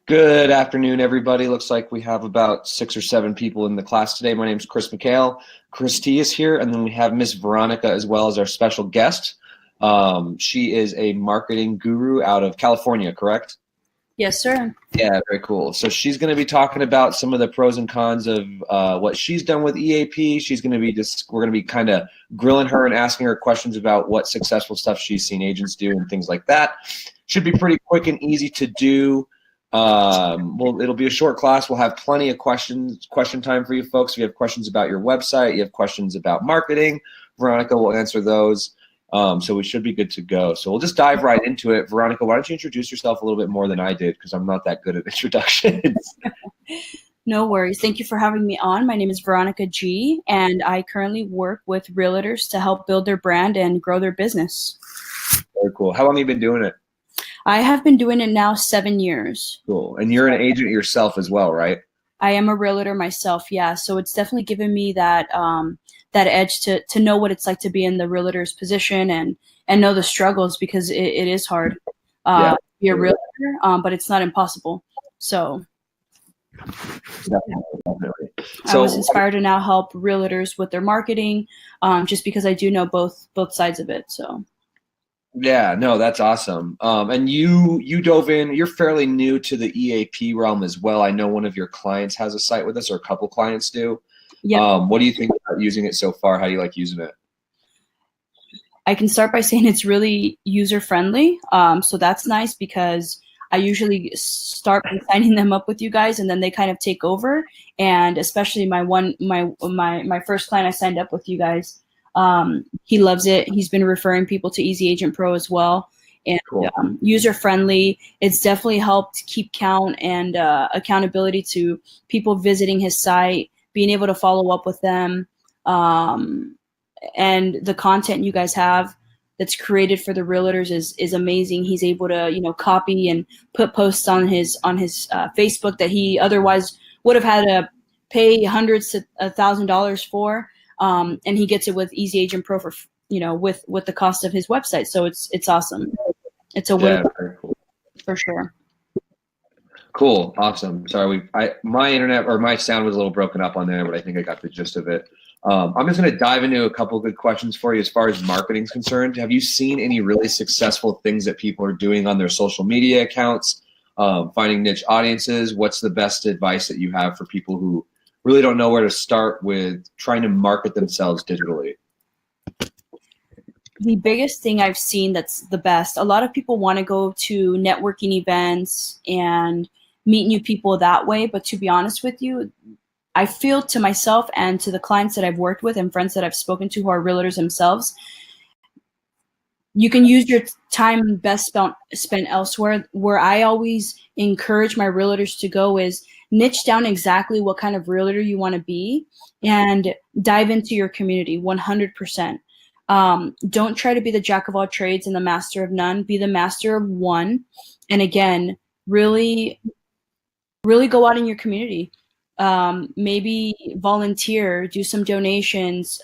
Good afternoon, everybody. Looks like we have about 6 or 7 people in the class today. My name is Chris McHale. Chris T is here, and then we have Miss Veronica as well as our special guest. She is a marketing guru out of California, correct? Yes, sir. Yeah, very cool. So she's going to be talking about some of the pros and cons of what she's done with EAP. We're going to be kind of grilling her and asking her questions about what successful stuff she's seen agents do and things like that. Should be pretty quick and easy to do. It'll be a short class. We'll have plenty of question time for you folks. If you have questions about your website, you have questions about marketing, Veronica will answer those. So we should be good to go. So we'll just dive right into it. Veronica, why don't you introduce yourself a little bit more than I did, because I'm not that good at introductions. No worries. Thank you for having me on. My name is Veronica G, and I currently work with realtors to help build their brand and grow their business. Very cool. How long have you been doing it? I have been doing it now 7 years. Cool. And you're an agent yourself as well, right? I am a realtor myself, yeah. So it's definitely given me that that edge to know what it's like to be in the realtor's position and know the struggles, because it is hard to be a realtor, but it's not impossible. So definitely. I was inspired to now help realtors with their marketing, just because I do know both sides of it. So. Yeah, no, that's awesome. And you dove in, you're fairly new to the EAP realm as well. I know one of your clients has a site with us, or a couple clients do. Yeah. What do you think about using it so far? How do you like using it? I can start by saying it's really user-friendly. So that's nice, because I usually start by signing them up with you guys, and then they kind of take over. And especially my first client I signed up with you guys, he loves it. He's been referring people to EasyAgentPro as well. And cool. User-friendly. It's definitely helped keep count and accountability to people visiting his site, being able to follow up with them, and the content you guys have that's created for the realtors is amazing. He's able to copy and put posts on his Facebook that he otherwise would have had to pay hundreds to $1,000 for. And he gets it with EasyAgentPro for with the cost of his website. So it's awesome. It's a win for sure. Cool, awesome. Sorry, my internet or my sound was a little broken up on there, but I think I got the gist of it. I'm just going to dive into a couple of good questions for you as far as marketing is concerned. Have you seen any really successful things that people are doing on their social media accounts, finding niche audiences? What's the best advice that you have for people who really don't know where to start with trying to market themselves digitally? The biggest thing I've seen that's the best, a lot of people want to go to networking events and meet new people that way. But to be honest with you, I feel to myself and to the clients that I've worked with and friends that I've spoken to who are realtors themselves, you can use your time best spent elsewhere. Where I always encourage my realtors to go is niche down exactly what kind of realtor you want to be and dive into your community 100%. Don't try to be the jack of all trades and the master of none. Be the master of one. And again, really go out in your community. Maybe volunteer, do some donations,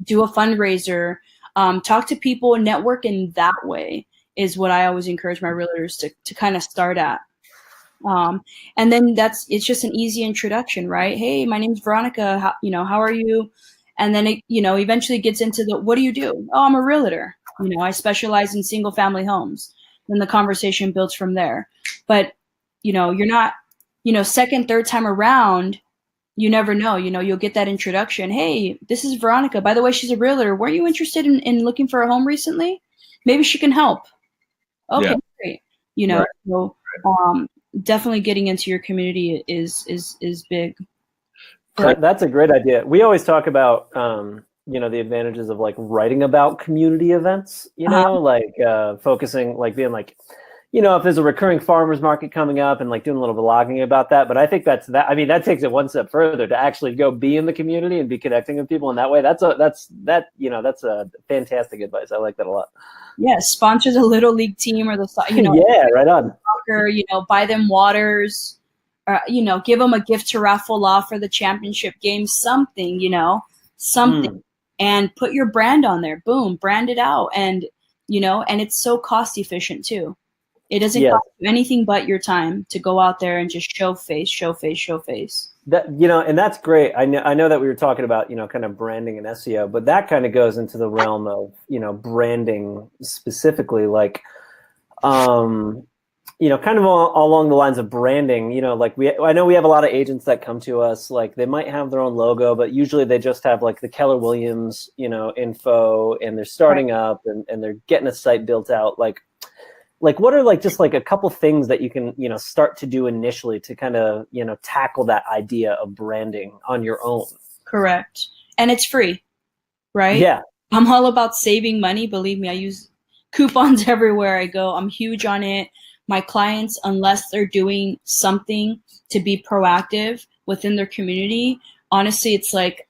do a fundraiser, talk to people, network in that way is what I always encourage my realtors to kind of start at. And then it's just an easy introduction, right? Hey, my name's Veronica. How are you? And then it, eventually gets into what do you do? Oh, I'm a realtor. I specialize in single family homes. Then the conversation builds from there. But, you're not, second, third time around, you never know, you'll get that introduction. Hey, this is Veronica. By the way, she's a realtor. Weren't you interested in looking for a home recently? Maybe she can help. Okay, great. Right. So, definitely getting into your community is big. That's a great idea. We always talk about, the advantages of like writing about community events, focusing, like being like, if there's a recurring farmers market coming up and like doing a little blogging about that. But I think that takes it one step further to actually go be in the community and be connecting with people in that way. That's a fantastic advice. I like that a lot. Yeah. Sponsor the little league team or the, yeah, right on. Soccer, buy them waters. Give them a gift to raffle off for the championship game, something, something, and put your brand on there. Boom, brand it out. And, and it's so cost efficient too. It doesn't Yes. cost you anything but your time to go out there and just show face. That, you know, and that's great. I know that we were talking about, you know, kind of branding and SEO, but that kind of goes into the realm of, you know, branding specifically, like, you know, kind of along the lines of branding, you know, like I know we have a lot of agents that come to us, like they might have their own logo, but usually they just have like the Keller Williams, you know, info, and they're starting up and they're getting a site built out. Like what are like just like a couple things that you can, you know, start to do initially to kind of, you know, tackle that idea of branding on your own? Correct. And it's free, right? Yeah. I'm all about saving money. Believe me, I use coupons everywhere I go. I'm huge on it. My clients, unless they're doing something to be proactive within their community, honestly, it's like,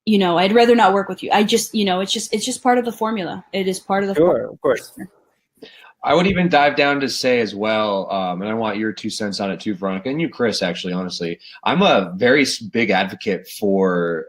you know, I'd rather not work with you. I just, you know, it's just part of the formula. It is part of the formula. Sure, of course. I would even dive down to say as well, and I want your 2 cents on it too, Veronica, and you, Chris, actually, honestly. I'm a very big advocate for,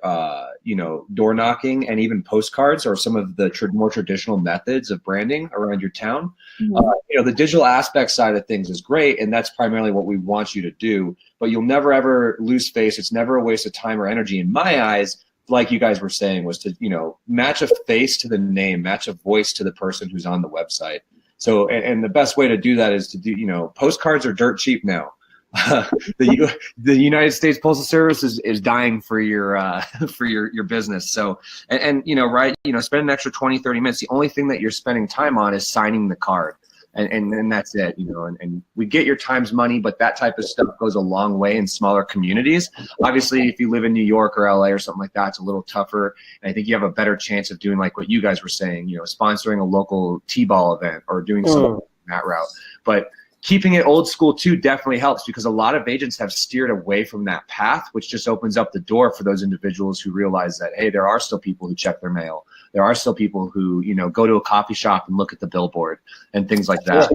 you know, door knocking and even postcards or some of the more traditional methods of branding around your town. Mm-hmm. You know, the digital aspect side of things is great, and that's primarily what we want you to do, but you'll never, ever lose face. It's never a waste of time or energy in my eyes. Like you guys were saying, was to, you know, match a face to the name, match a voice to the person who's on the website. So, and the best way to do that is to do, you know, postcards are dirt cheap now. The United States Postal Service is dying for your for your business. So, and you know, right, you know, spend an extra 20, 30 minutes. The only thing that you're spending time on is signing the card. And that's it, you know, and we get your time's money, but that type of stuff goes a long way in smaller communities. Obviously, if you live in New York or LA or something like that, it's a little tougher. And I think you have a better chance of doing like what you guys were saying, you know, sponsoring a local T-ball event or doing something that route. But keeping it old school too definitely helps, because a lot of agents have steered away from that path, which just opens up the door for those individuals who realize that, hey, there are still people who check their mail. There are still people who, you know, go to a coffee shop and look at the billboard and things like that.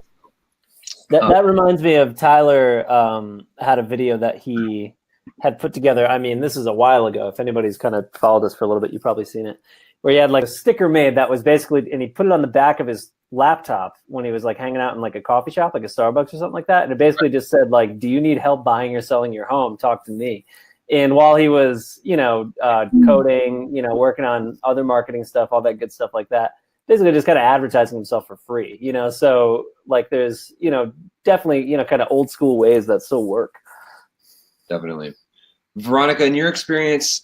Yeah. That reminds me of Tyler had a video that he had put together. I mean, this is a while ago. If anybody's kind of followed us for a little bit, you've probably seen it, where he had like a sticker made that was basically, and he put it on the back of his laptop when he was like hanging out in like a coffee shop, like a Starbucks or something like that. And it basically just said like, do you need help buying or selling your home? Talk to me. And while he was, you know, coding, you know, working on other marketing stuff, all that good stuff like that, basically just kind of advertising himself for free, you know? So like there's, you know, definitely, you know, kind of old school ways that still work. Definitely. Veronica, in your experience,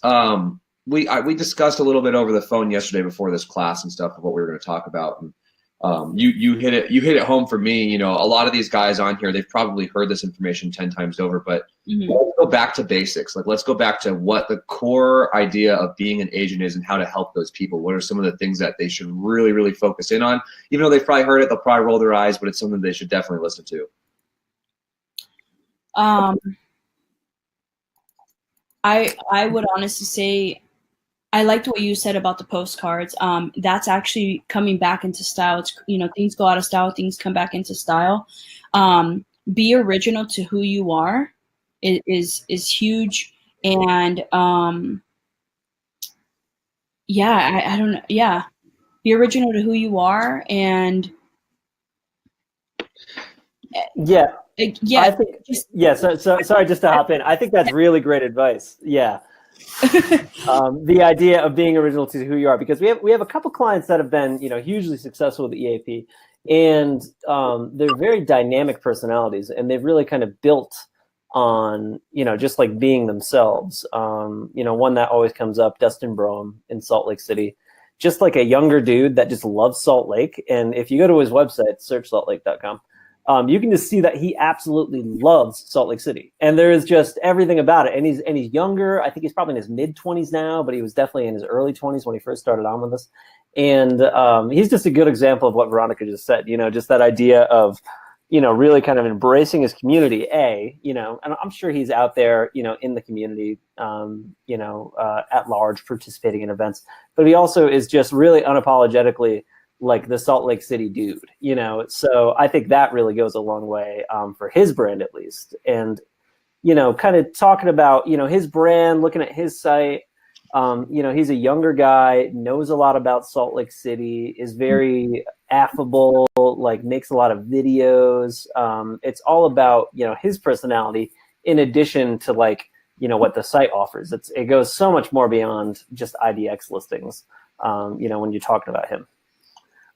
we discussed a little bit over the phone yesterday before this class and stuff of what we were going to talk about. And you hit it home for me. You know, a lot of these guys on here, they've probably heard this information 10 times over, but let's go back to basics. Like, let's go back to what the core idea of being an agent is and how to help those people. What are some of the things that they should really, really focus in on? Even though they've probably heard it, they'll probably roll their eyes, but it's something they should definitely listen to. I would honestly say, I liked what you said about the postcards. That's actually coming back into style. It's, you know, things go out of style, things come back into style. Be original to who you are is huge. And yeah, I don't know. Yeah, be original to who you are, and yeah. Yeah, I think, yeah. So sorry, just to hop in. I think that's really great advice. Yeah. The idea of being original to who you are, because we have a couple clients that have been, you know, hugely successful with the EAP, and they're very dynamic personalities, and they've really kind of built on, you know, just like being themselves. You know, one that always comes up, Dustin Brohm in Salt Lake City, just like a younger dude that just loves Salt Lake. And if you go to his website, search saltlake.com, you can just see that he absolutely loves Salt Lake City, and there is just everything about it. And he's younger. I think he's probably in his mid-20s now, but he was definitely in his early 20s when he first started on with us. And he's just a good example of what Veronica just said. You know, just that idea of, you know, really kind of embracing his community. You know, and I'm sure he's out there, you know, in the community, you know, at large, participating in events. But he also is just really unapologetically like the Salt Lake City dude, you know? So I think that really goes a long way for his brand, at least. And, you know, kind of talking about, you know, his brand, looking at his site, you know, he's a younger guy, knows a lot about Salt Lake City, is very affable, like makes a lot of videos. It's all about, his personality in addition to like, what the site offers. It goes so much more beyond just IDX listings, when you're talking about him.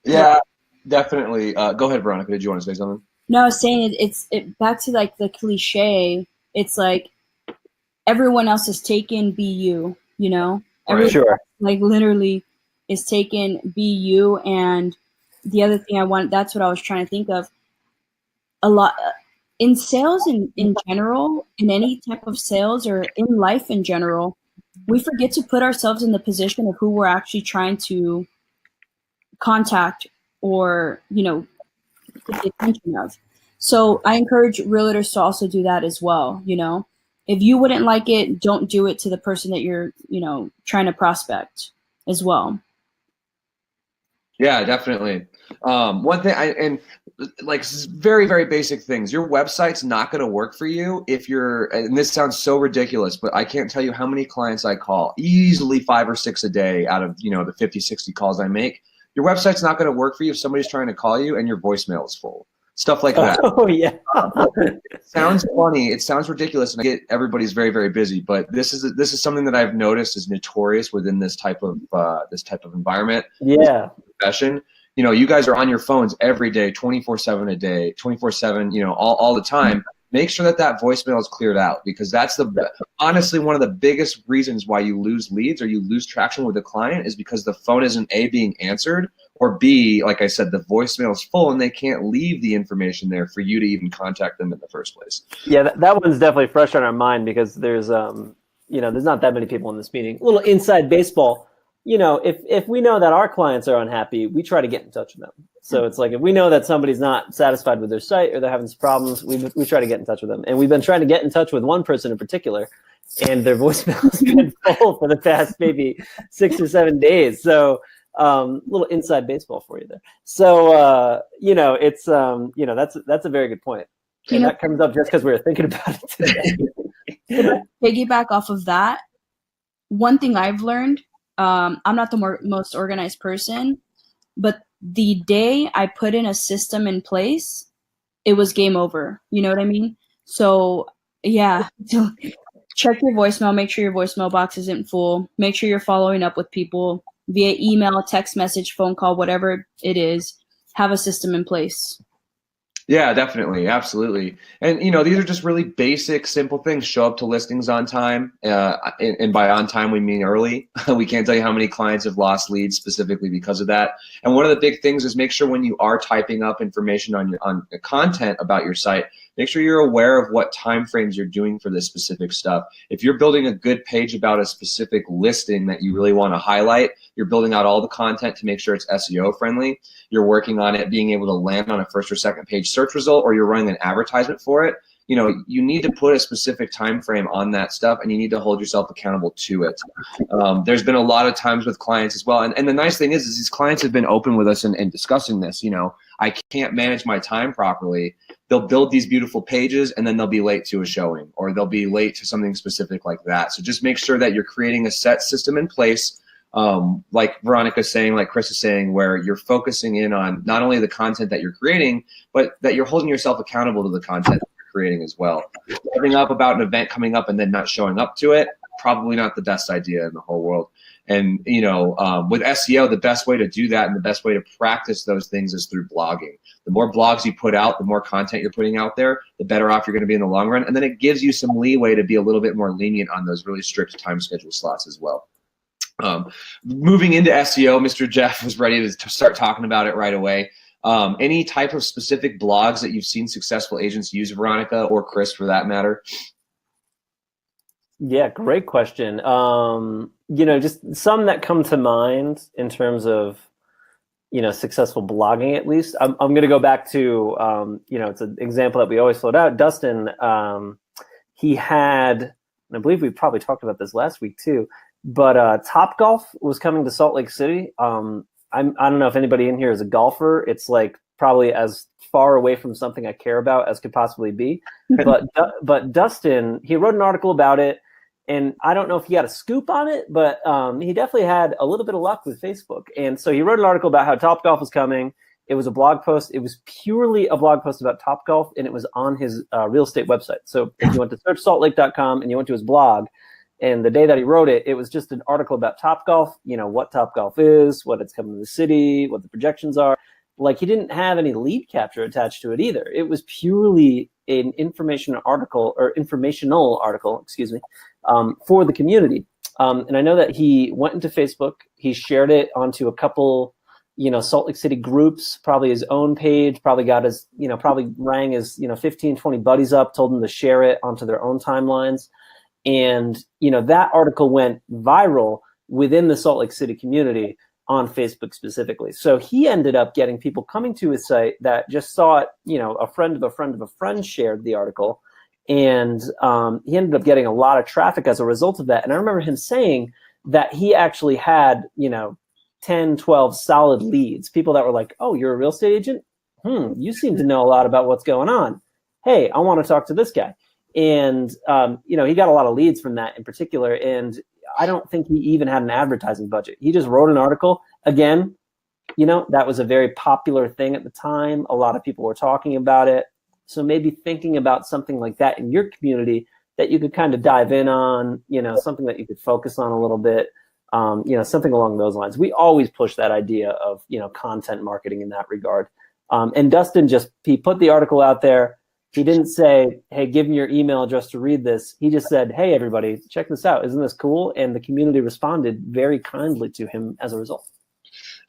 Yeah, definitely. Go ahead, Veronica. Did you want to say something? No, I was saying it's back to like the cliche. It's like everyone else is taken, be you, Everyone Sure. like literally is taken, be you. And the other thing that's what I was trying to think of. A lot in sales in general, in any type of sales or in life in general, we forget to put ourselves in the position of who we're actually trying to contact or, get the attention of. So I encourage realtors to also do that as well. If you wouldn't like it, don't do it to the person that you're, trying to prospect as well. Yeah, definitely. One thing, and like very, very basic things. Your website's not going to work for you if you're, and this sounds so ridiculous, but I can't tell you how many clients I call, easily 5 or 6 a day out of, the 50, 60 calls I make. Your website's not going to work for you if somebody's trying to call you and your voicemail is full. Stuff like that. Oh, yeah. It sounds funny. It sounds ridiculous, and I get everybody's very, very busy. But this is something that I've noticed is notorious within this type of environment. Yeah. Profession. You guys are on your phones every day, 24/7 a day, 24/7. All the time. Make sure that voicemail is cleared out, because that's honestly one of the biggest reasons why you lose leads or you lose traction with a client is because the phone isn't A, being answered, or B, like I said, the voicemail is full and they can't leave the information there for you to even contact them in the first place. Yeah, that one's definitely fresh on our mind because there's there's not that many people in this meeting. A little inside baseball. If we know that our clients are unhappy, we try to get in touch with them. So it's like if we know that somebody's not satisfied with their site or they're having some problems, we try to get in touch with them. And we've been trying to get in touch with one person in particular, and their voicemail has been full for the past maybe 6 or 7 days. So little inside baseball for you there. So it's that's a very good point. And that comes up just because we were thinking about it today. Piggyback off of that, one thing I've learned. I'm not the most organized person, but the day I put in a system in place, it was game over. You know what I mean? So yeah, so check your voicemail, make sure your voicemail box isn't full, make sure you're following up with people via email, text message, phone call, whatever it is. Have a system in place. Yeah, definitely. Absolutely. And, these are just really basic, simple things. Show up to listings on time. And by on time, we mean early. We can't tell you how many clients have lost leads specifically because of that. And one of the big things is make sure when you are typing up information on the content about your site, make sure you're aware of what time frames you're doing for this specific stuff. If you're building a good page about a specific listing that you really want to highlight, you're building out all the content to make sure it's SEO friendly. You're working on it being able to land on a first or second page search result, or you're running an advertisement for it. You need to put a specific time frame on that stuff, and you need to hold yourself accountable to it. There's been a lot of times with clients as well, and the nice thing is these clients have been open with us and discussing this. I can't manage my time properly. They'll build these beautiful pages and then they'll be late to a showing, or they'll be late to something specific like that. So just make sure that you're creating a set system in place, like Veronica's saying, like Chris is saying, where you're focusing in on not only the content that you're creating, but that you're holding yourself accountable to the content that you're creating as well. Starting up about an event coming up and then not showing up to it, probably not the best idea in the whole world. And, with SEO, the best way to do that and the best way to practice those things is through blogging. The more blogs you put out, the more content you're putting out there, the better off you're going to be in the long run. And then it gives you some leeway to be a little bit more lenient on those really strict time schedule slots as well. Moving into SEO, Mr. Jeff was ready to start talking about it right away. Any type of specific blogs that you've seen successful agents use, Veronica, or Chris for that matter? Yeah, great question. Just some that come to mind in terms of, successful blogging, at least. I'm going to go back to, it's an example that we always float out. Dustin, he had, and I believe we probably talked about this last week too, but Topgolf was coming to Salt Lake City. I don't know if anybody in here is a golfer. It's like probably as far away from something I care about as could possibly be. But Dustin, he wrote an article about it. And I don't know if he got a scoop on it, but he definitely had a little bit of luck with Facebook. And so he wrote an article about how Topgolf was coming. It was a blog post. It was purely a blog post about Topgolf, and it was on his real estate website. So if you went to searchsaltlake.com and you went to his blog, and the day that he wrote it, it was just an article about Topgolf, what Topgolf is, what it's coming to the city, what the projections are. Like, he didn't have any lead capture attached to it either. It was purely an informational article, for the community. And I know that he went into Facebook, he shared it onto a couple, Salt Lake City groups, probably his own page, probably got his, probably rang his, 15, 20 buddies up, told them to share it onto their own timelines. And, that article went viral within the Salt Lake City community on Facebook specifically. So he ended up getting people coming to his site that just saw it, a friend of a friend of a friend shared the article. And he ended up getting a lot of traffic as a result of that. And I remember him saying that he actually had, 10, 12 solid leads, people that were like, oh, you're a real estate agent? You seem to know a lot about what's going on. Hey, I want to talk to this guy. And, he got a lot of leads from that in particular. And I don't think he even had an advertising budget. He just wrote an article. Again, that was a very popular thing at the time. A lot of people were talking about it. So maybe thinking about something like that in your community that you could kind of dive in on, something that you could focus on a little bit, something along those lines. We always push that idea of, content marketing in that regard. And Dustin he put the article out there. He didn't say, hey, give me your email address to read this. He just said, hey, everybody, check this out. Isn't this cool? And the community responded very kindly to him as a result.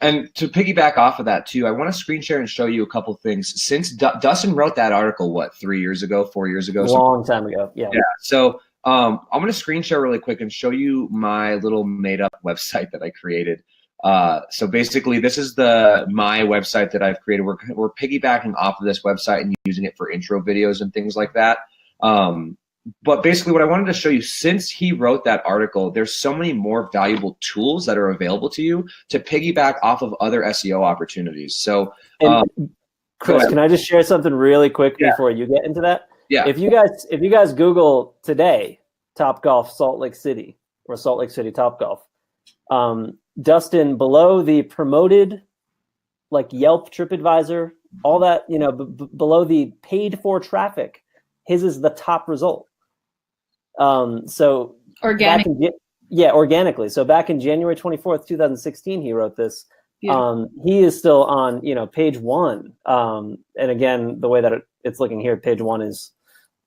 And to piggyback off of that too, I want to screen share and show you a couple things. Since Dustin wrote that article, 3 years ago, 4 years ago? Long time ago, yeah. Yeah. So I'm going to screen share really quick and show you my little made up website that I created. So basically, this is my website that I've created. We're piggybacking off of this website and using it for intro videos and things like that. But basically what I wanted to show you, since he wrote that article, there's so many more valuable tools that are available to you to piggyback off of other SEO opportunities. So Chris, can I just share something really quick before you get into that? Yeah. If you guys Google today, Topgolf Salt Lake City or Salt Lake City Topgolf, Dustin, below the promoted, like Yelp, TripAdvisor, all that, below the paid for traffic, his is the top result. So organic. Organically. So back in January 24th, 2016, he wrote this. He is still on, page one. And again, the way that it's looking here, page one is,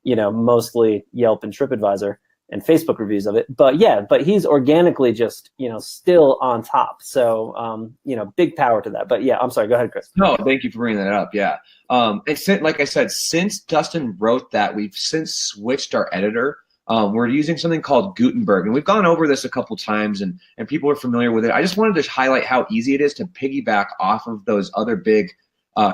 mostly Yelp and TripAdvisor and Facebook reviews of it. But he's organically just, still on top. So, big power to that. But yeah, I'm sorry. Go ahead, Chris. No, thank you for bringing that up. Yeah. Like I said, since Dustin wrote that, we've since switched our editor. We're using something called Gutenberg, and we've gone over this a couple times, and people are familiar with it. I just wanted to highlight how easy it is to piggyback off of those other big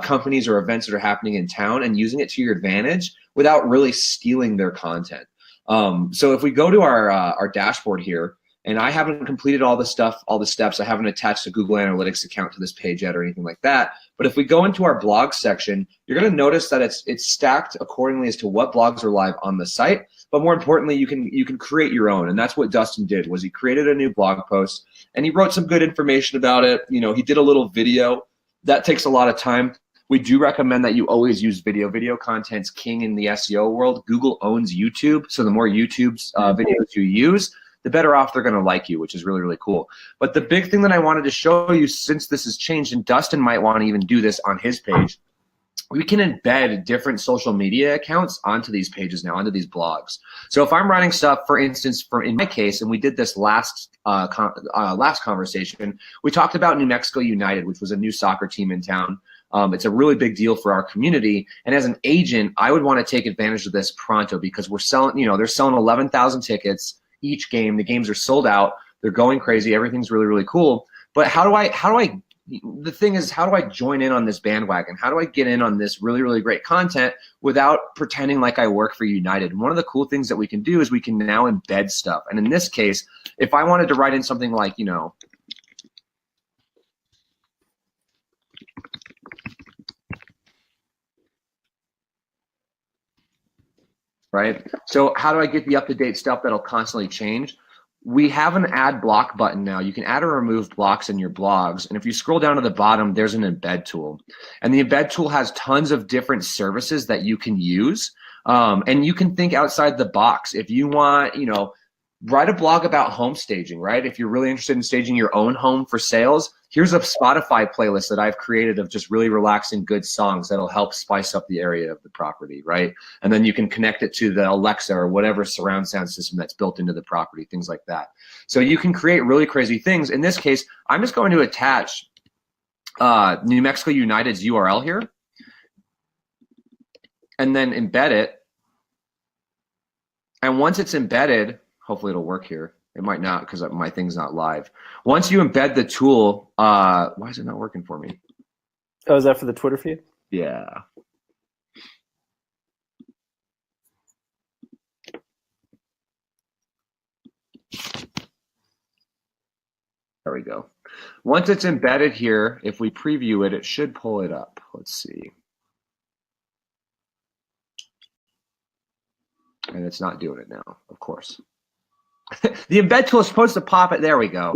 companies or events that are happening in town and using it to your advantage without really stealing their content. So if we go to our dashboard here, and I haven't completed all the steps. I haven't attached a Google Analytics account to this page yet or anything like that. But if we go into our blog section, you're going to notice that it's stacked accordingly as to what blogs are live on the site. But more importantly, you can create your own, and that's what Dustin did. Was he created a new blog post and he wrote some good information about it. He did a little video. That takes a lot of time. We do recommend that you always use video. Video content's king in the SEO world. Google owns YouTube, so the more YouTube's videos you use, the better off they're going to like you, which is really, really cool. But the big thing that I wanted to show you, since this has changed, and Dustin might want to even do this on his page, we can embed different social media accounts onto these pages now, onto these blogs. So if I'm writing stuff, for instance, in my case, and we did this last conversation, we talked about New Mexico United, which was a new soccer team in town. It's a really big deal for our community. And as an agent, I would want to take advantage of this pronto, because we're selling, they're selling 11,000 tickets each game. The games are sold out. They're going crazy. Everything's really, really cool. But the thing is, how do I join in on this bandwagon? How do I get in on this really, really great content without pretending like I work for United? And one of the cool things that we can do is we can now embed stuff. And in this case, if I wanted to write in something like, right? So how do I get the up-to-date stuff that'll constantly change? we have an add block button now. You can add or remove blocks in your blogs. And if you scroll down to the bottom, there's an embed tool. And the embed tool has tons of different services that you can use. And you can think outside the box. If you want, write a blog about home staging, right? If you're really interested in staging your own home for sales, here's a Spotify playlist that I've created of just really relaxing, good songs that'll help spice up the area of the property, right? And then you can connect it to the Alexa or whatever surround sound system that's built into the property, things like that. So you can create really crazy things. In this case, I'm just going to attach New Mexico United's URL here and then embed it. And once it's embedded, hopefully it'll work here. It might not because my thing's not live. Once you embed the tool, why is it not working for me? Oh, is that for the Twitter feed? Yeah. There we go. Once it's embedded here, if we preview it, it should pull it up. Let's see. And it's not doing it now, of course. The embed tool is supposed to pop it. There we go.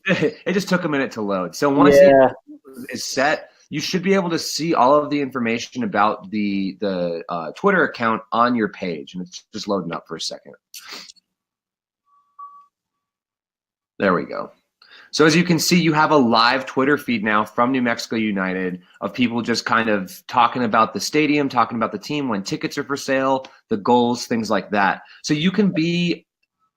It just took a minute to load. So once it is set, you should be able to see all of the information about the Twitter account on your page. And it's just loading up for a second. There we go. So as you can see, you have a live Twitter feed now from New Mexico United of people just kind of talking about the stadium, talking about the team, when tickets are for sale, the goals, things like that. So you can be,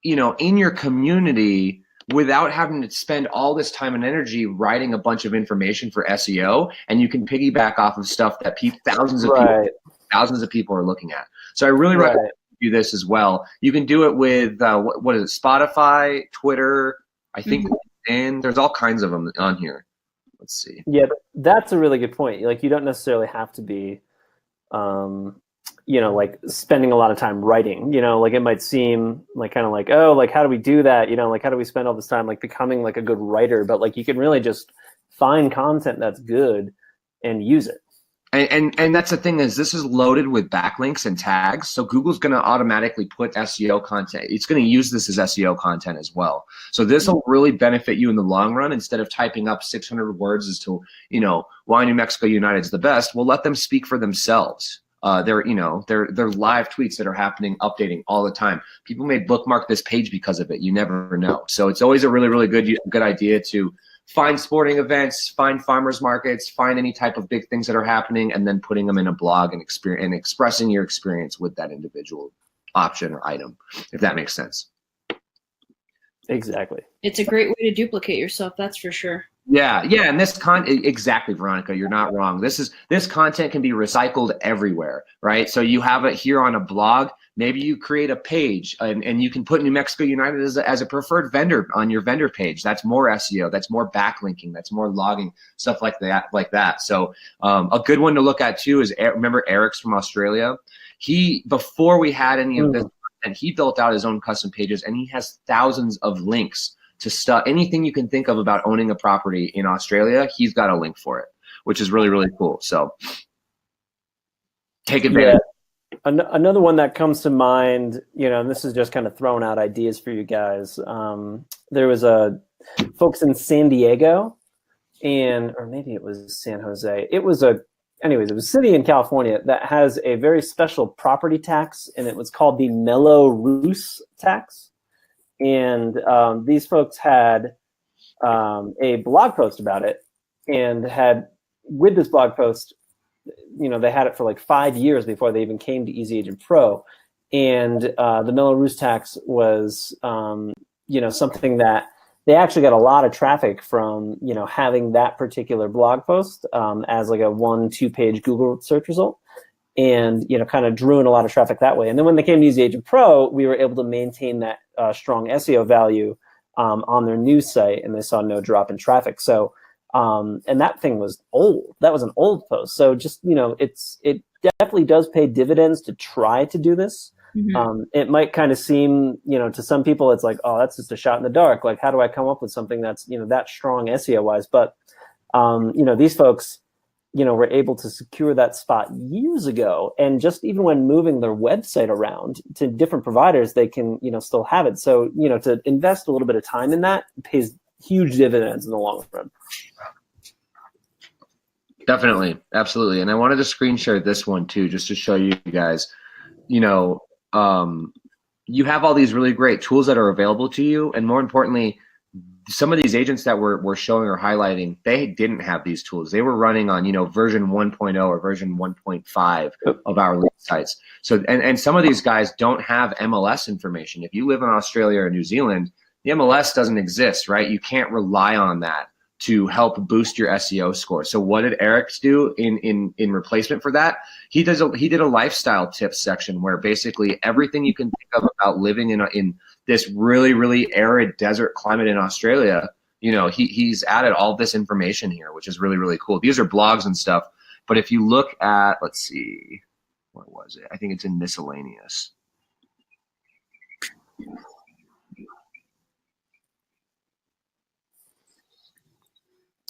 in your community without having to spend all this time and energy writing a bunch of information for SEO, and you can piggyback off of stuff that thousands of people are looking at. So I really recommend you do this as well. You can do it with what is it? Spotify, Twitter, I think. And there's all kinds of them on here. Let's see. Yeah, that's a really good point. Like, you don't necessarily have to be, like spending a lot of time writing. Like, it might seem like kind of like, oh, like, how do we do that? Like, how do we spend all this time like becoming like a good writer? But like, you can really just find content that's good and use it. And that's the thing, is this is loaded with backlinks and tags. So Google's going to automatically put SEO content. It's going to use this as SEO content as well. So this will really benefit you in the long run. Instead of typing up 600 words as to, why New Mexico United's the best, we'll let them speak for themselves. They're live tweets that are happening, updating all the time. People may bookmark this page because of it. You never know. So it's always a really, really good idea to find sporting events, find farmers markets, find any type of big things that are happening, and then putting them in a blog and expressing your experience with that individual option or item, if that makes sense. Exactly. It's a great way to duplicate yourself, that's for sure. Yeah, and this exactly, Veronica, you're not wrong. This content can be recycled everywhere, right? So you have it here on a blog. Maybe you create a page and you can put New Mexico United as a preferred vendor on your vendor page. That's more SEO, that's more backlinking, that's more logging, stuff like that. So a good one to look at too is, remember Eric's from Australia? Before we had any of this, and he built out his own custom pages, and he has thousands of links to stuff. Anything you can think of about owning a property in Australia, he's got a link for it, which is really, really cool. So take advantage. Yeah. Another one that comes to mind, and this is just kind of throwing out ideas for you guys. There was folks in San Diego, or maybe it was San Jose. It was a city in California that has a very special property tax, and it was called the Mello-Roos tax. And these folks had a blog post about it, and with this blog post, they had it for like 5 years before they even came to EasyAgentPro. And the Mello-Roos tax was, something that they actually got a lot of traffic from, having that particular blog post as like a 1-2 page Google search result, and, kind of drew in a lot of traffic that way. And then when they came to EasyAgentPro, we were able to maintain that strong SEO value on their news site, and they saw no drop in traffic. So, and that thing was old. That was an old post. So just, it definitely does pay dividends to try to do this. Mm-hmm. It might kind of seem, to some people, it's like, oh, that's just a shot in the dark. Like, how do I come up with something that's, that strong SEO wise? But, these folks, were able to secure that spot years ago. And just even when moving their website around to different providers, they can, still have it. So, to invest a little bit of time in that pays huge dividends in the long run. Definitely. Absolutely. And I wanted to screen share this one too, just to show you guys, you have all these really great tools that are available to you. And more importantly, some of these agents that we're showing or highlighting, they didn't have these tools. They were running on, version 1.0 or version 1.5 of our LeadSites. So, and some of these guys don't have MLS information. If you live in Australia or New Zealand, the MLS doesn't exist, right? You can't rely on that to help boost your SEO score. So what did Eric do in replacement for that? He did a lifestyle tips section where basically everything you can think of about living in this really, really arid desert climate in Australia, he's added all this information here, which is really, really cool. These are blogs and stuff. But if you look at, let's see, what was it? I think it's in miscellaneous.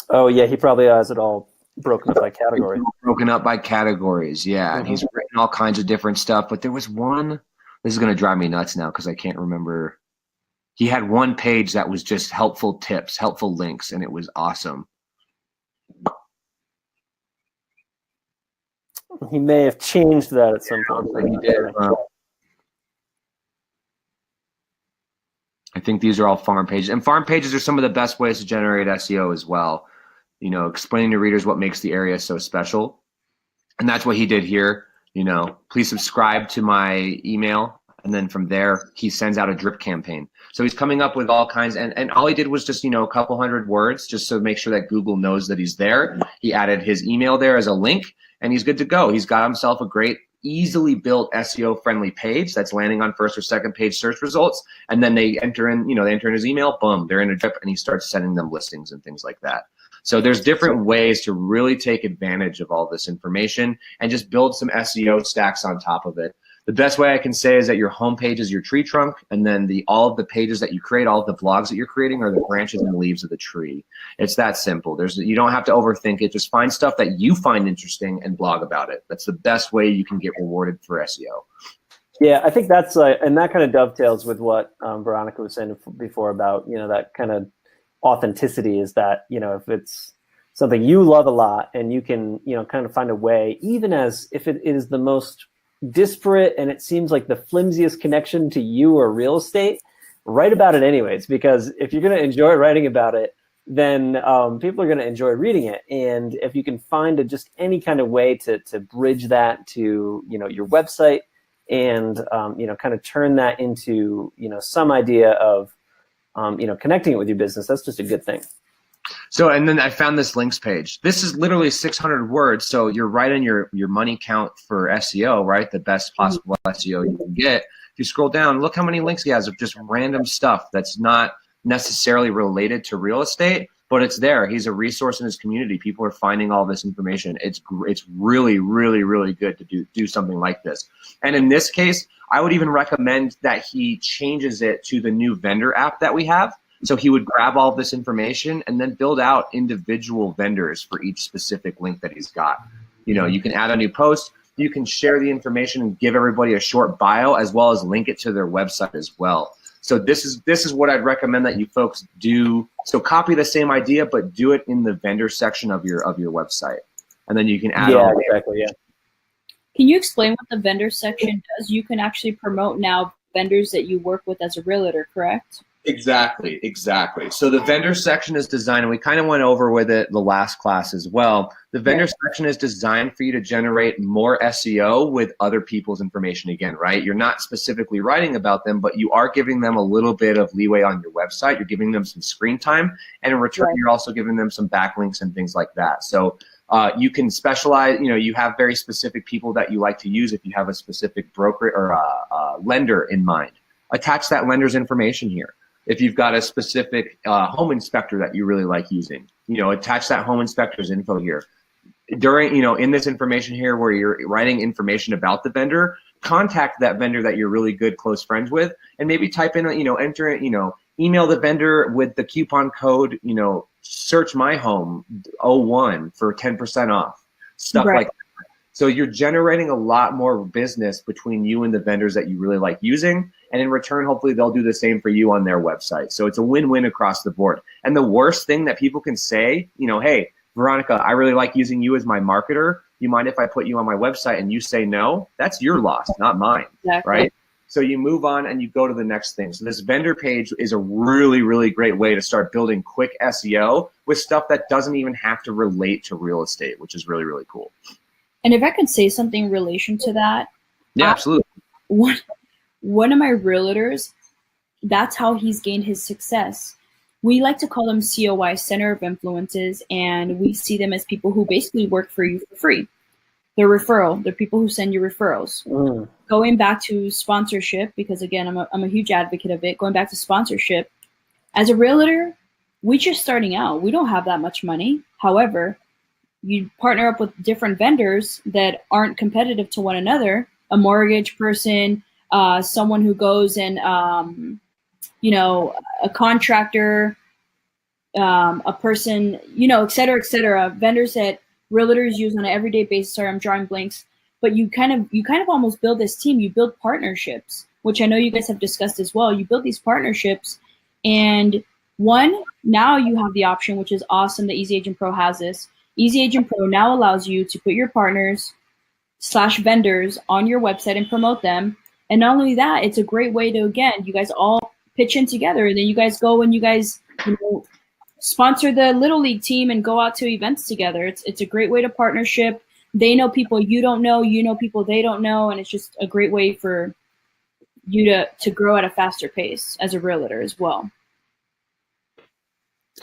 Oh yeah, he probably has it all broken up by category. Broken up by categories, yeah. And he's written all kinds of different stuff. But there was one, this is going to drive me nuts now because I can't remember. He had one page that was just helpful tips, helpful links, and it was awesome. He may have changed that at some point. He did. I think these are all farm pages. And farm pages are some of the best ways to generate SEO as well. Explaining to readers what makes the area so special. And that's what he did here. Please subscribe to my email. And then from there, he sends out a drip campaign. So he's coming up with all kinds, and all he did was just, a couple hundred words just to make sure that Google knows that he's there. He added his email there as a link, and he's good to go. He's got himself a great, easily built SEO-friendly page that's landing on first or second page search results. And then they enter in, they enter in his email, boom, they're in a drip, and he starts sending them listings and things like that. So there's different ways to really take advantage of all this information and just build some SEO stacks on top of it. The best way I can say is that your homepage is your tree trunk, and then all of the pages that you create, all of the blogs that you're creating are the branches and leaves of the tree. It's that simple. You don't have to overthink it. Just find stuff that you find interesting and blog about it. That's the best way you can get rewarded for SEO. Yeah, I think that's and that kind of dovetails with what Veronica was saying before about, that kind of authenticity is that, if it's something you love a lot and you can, kind of find a way, even as if it is the most disparate and it seems like the flimsiest connection to you or real estate, write about it anyways, because if you're going to enjoy writing about it, then people are going to enjoy reading it. And if you can find just any kind of way to bridge that to, your website and, kind of turn that into, some idea of, connecting it with your business, that's just a good thing. So, and then I found this links page. This is literally 600 words. So you're writing your money count for SEO, right? The best possible SEO you can get. If you scroll down, look how many links he has of just random stuff that's not necessarily related to real estate, but it's there. He's a resource in his community. People are finding all this information. It's really, really, really good to do something like this. And in this case, I would even recommend that he changes it to the new vendor app that we have. So he would grab all of this information and then build out individual vendors for each specific link that he's got. You can add a new post, you can share the information and give everybody a short bio as well as link it to their website as well. So this is what I'd recommend that you folks do. So copy the same idea, but do it in the vendor section of your website. And then you can add exactly. Can you explain what the vendor section does? You can actually promote now vendors that you work with as a realtor, correct? Exactly. So the vendor section is designed, and we kind of went over with it the last class as well. The vendor section is designed for you to generate more SEO with other people's information again, right? You're not specifically writing about them, but you are giving them a little bit of leeway on your website. You're giving them some screen time, and in return, you're also giving them some backlinks and things like that. So you can specialize, you have very specific people that you like to use if you have a specific broker or lender in mind. Attach that lender's information here. If you've got a specific home inspector that you really like using, attach that home inspector's info here. During, in this information here where you're writing information about the vendor, contact that vendor that you're really good, close friends with, and maybe type in, enter, email the vendor with the coupon code, search my home 01 for 10% off. stuff Right. like that. So you're generating a lot more business between you and the vendors that you really like using. And in return, hopefully they'll do the same for you on their website. So it's a win-win across the board. And the worst thing that people can say, you know, hey, Veronica, I really like using you as my marketer. You mind if I put you on my website? And you say no, that's your loss, not mine, Exactly. right? So you move on and you go to the next thing. So this vendor page is a really, really great way to start building quick SEO with stuff that doesn't even have to relate to real estate, which is really, really cool. And if I could say something in relation to that, Yeah, absolutely. One of my realtors, that's how he's gained his success. We like to call them COI, Center of Influences, and we see them as people who basically work for you for free. They're referral. They're people who send you referrals. Going back to sponsorship, because again, I'm a huge advocate of it. Going back to sponsorship, as a realtor, we're just starting out. We don't have that much money. However, you partner up with different vendors that aren't competitive to one another. A mortgage person, someone who goes and, you know, a contractor, a person, you know, et cetera, vendors that realtors use on an everyday basis. Sorry, I'm drawing blanks. But you kind of almost build this team. You build partnerships, which I know you guys have discussed as well. You build these partnerships, and now you have the option, which is awesome that EasyAgentPro has this. EasyAgentPro now allows you to put your partners / vendors on your website and promote them. And not only that, it's a great way to, again, you guys all pitch in together, and then you guys go and you guys, you know, sponsor the Little League team and go out to events together. It's a great way to partnership. They know people you don't know, you know people they don't know, and it's just a great way for you to grow at a faster pace as a realtor as well.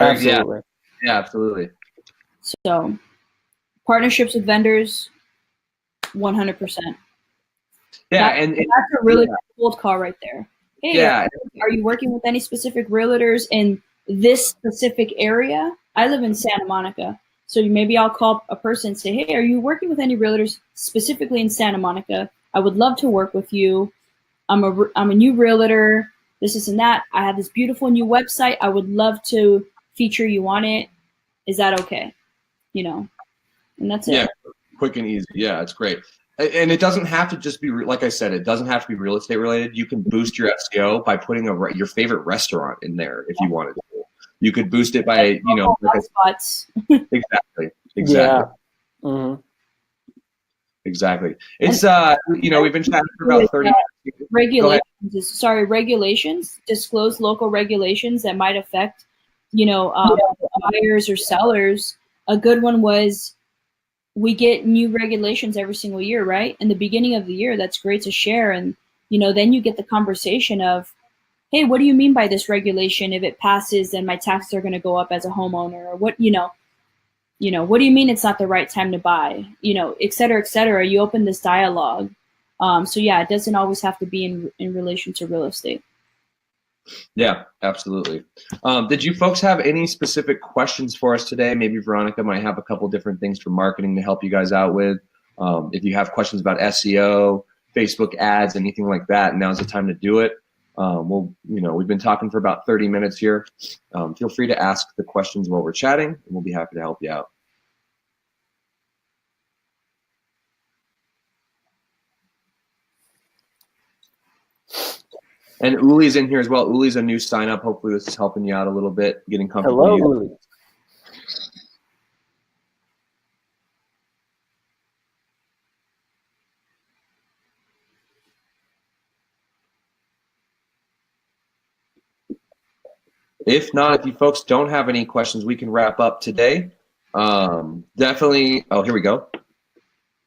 Absolutely. Yeah, absolutely. So partnerships with vendors, 100%. Yeah, and that's a really cold call right there. Hey, yeah. Are you working with any specific realtors in this specific area? I live in Santa Monica. So maybe I'll call a person and say, hey, are you working with any realtors specifically in Santa Monica? I would love to work with you. I'm a new realtor, this and that. I have this beautiful new website. I would love to feature you on it. Is that okay? You know, and that's it. Yeah, quick and easy. Yeah, it's great. And it doesn't have to just be, like I said, it doesn't have to be real estate related. You can boost your SEO by putting your favorite restaurant in there if you wanted to. You could boost it by, you know, spots. Exactly. Yeah. Mm-hmm. Exactly. It's you know, we've been chatting for about 30 minutes. Regulations, disclose local regulations that might affect, you know, buyers or sellers. A good one was, we get new regulations every single year, right? In the beginning of the year, that's great to share. And, you know, then you get the conversation of, hey, what do you mean by this regulation? If it passes, then my taxes are going to go up as a homeowner, or what, you know, what do you mean it's not the right time to buy, you know, et cetera, et cetera. You open this dialogue. So yeah, it doesn't always have to be in relation to real estate. Yeah, absolutely. Did you folks have any specific questions for us today? Maybe Veronica might have a couple different things for marketing to help you guys out with. If you have questions about SEO, Facebook ads, anything like that, now's the time to do it. We've been talking for about 30 minutes here. Feel free to ask the questions while we're chatting, and we'll be happy to help you out. And Uli's in here as well. Uli's a new sign up. Hopefully this is helping you out a little bit, getting comfortable. Hello, Uli. If not, if you folks don't have any questions, we can wrap up today. Definitely. Oh, here we go.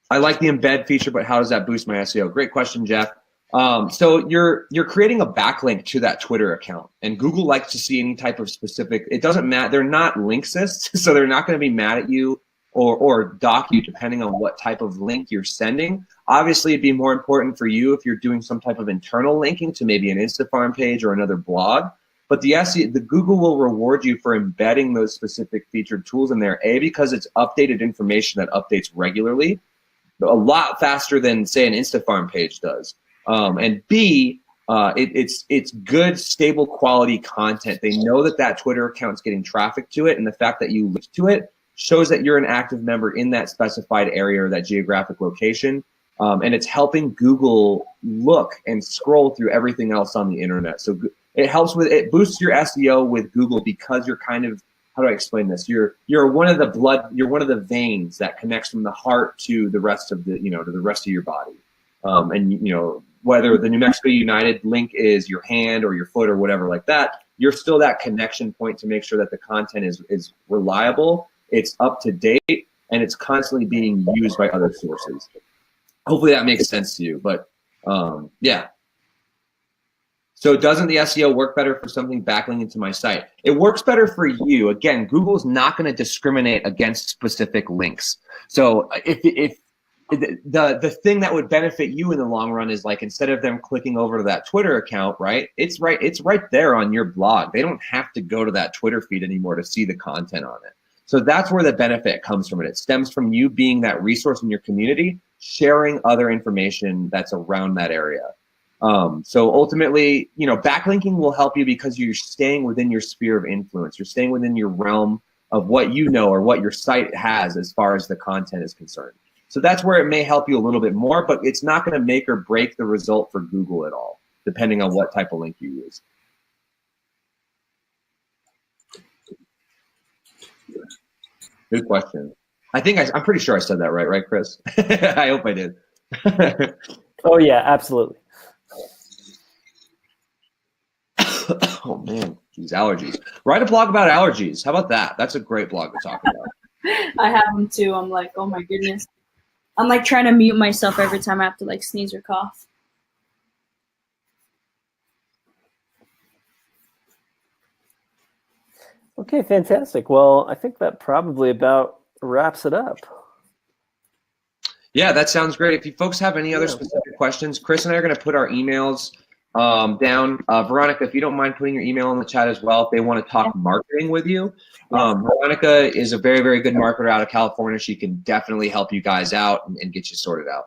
I like the embed feature, but how does that boost my SEO? Great question, Jeff. So you're creating a backlink to that Twitter account, and Google likes to see any type of specific. It doesn't matter. They're not linkcists, so they're not going to be mad at you or dock you depending on what type of link you're sending. Obviously, it'd be more important for you if you're doing some type of internal linking to maybe an Instafarm page or another blog. But the Google will reward you for embedding those specific featured tools in there. A, because it's updated information that updates regularly, a lot faster than say an Instafarm page does. And B, it's good, stable quality content. They know that Twitter account's getting traffic to it, and the fact that you link to it shows that you're an active member in that specified area or that geographic location. And it's helping Google look and scroll through everything else on the internet. So it boosts your SEO with Google because you're kind of, how do I explain this? You're one of the veins that connects from the heart to the rest of the, to the rest of your body. And whether the New Mexico United link is your hand or your foot or whatever like that, you're still that connection point to make sure that the content is reliable, it's up to date, and it's constantly being used by other sources. Hopefully that makes sense to you, but yeah. So doesn't the SEO work better for something backlinking to my site? It works better for you. Again, Google is not going to discriminate against specific links. So if the thing that would benefit you in the long run is, like, instead of them clicking over to that Twitter account, right? It's right there on your blog. They don't have to go to that Twitter feed anymore to see the content on it. So that's where the benefit comes from. It stems from you being that resource in your community, sharing other information that's around that area. So ultimately, backlinking will help you because you're staying within your sphere of influence. You're staying within your realm of what you know or what your site has as far as the content is concerned. So that's where it may help you a little bit more, but it's not going to make or break the result for Google at all, depending on what type of link you use. Good question. I'm pretty sure I said that right, Chris? I hope I did. Oh yeah, absolutely. Oh man, these allergies. Write a blog about allergies. How about that? That's a great blog to talk about. I have them too. I'm like, oh my goodness. I'm like trying to mute myself every time I have to like sneeze or cough. Okay, fantastic. Well, I think that probably about wraps it up. Yeah, that sounds great. If you folks have any other specific questions, Chris and I are going to put our emails down. Veronica, if you don't mind putting your email in the chat as well, if they want to talk marketing with you. Veronica is a very, very good marketer out of California. She can definitely help you guys out and get you sorted out.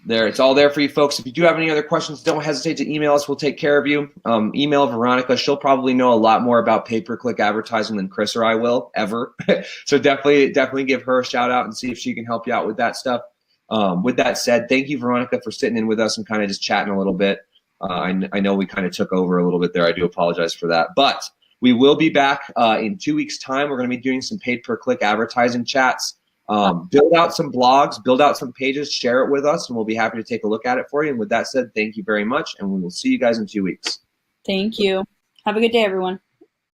There, it's all there for you folks. If you do have any other questions, don't hesitate to email us. We'll take care of you. Email Veronica. She'll probably know a lot more about pay-per-click advertising than Chris or I will ever. So definitely give her a shout out and see if she can help you out with that stuff. With that said, thank you, Veronica, for sitting in with us and kind of just chatting a little bit. I know we kind of took over a little bit there. I do apologize for that. But we will be back in 2 weeks' time. We're going to be doing some pay-per-click advertising chats. Build out some blogs, build out some pages, share it with us, and we'll be happy to take a look at it for you. And with that said, thank you very much, and we will see you guys in 2 weeks. Thank you. Have a good day, everyone.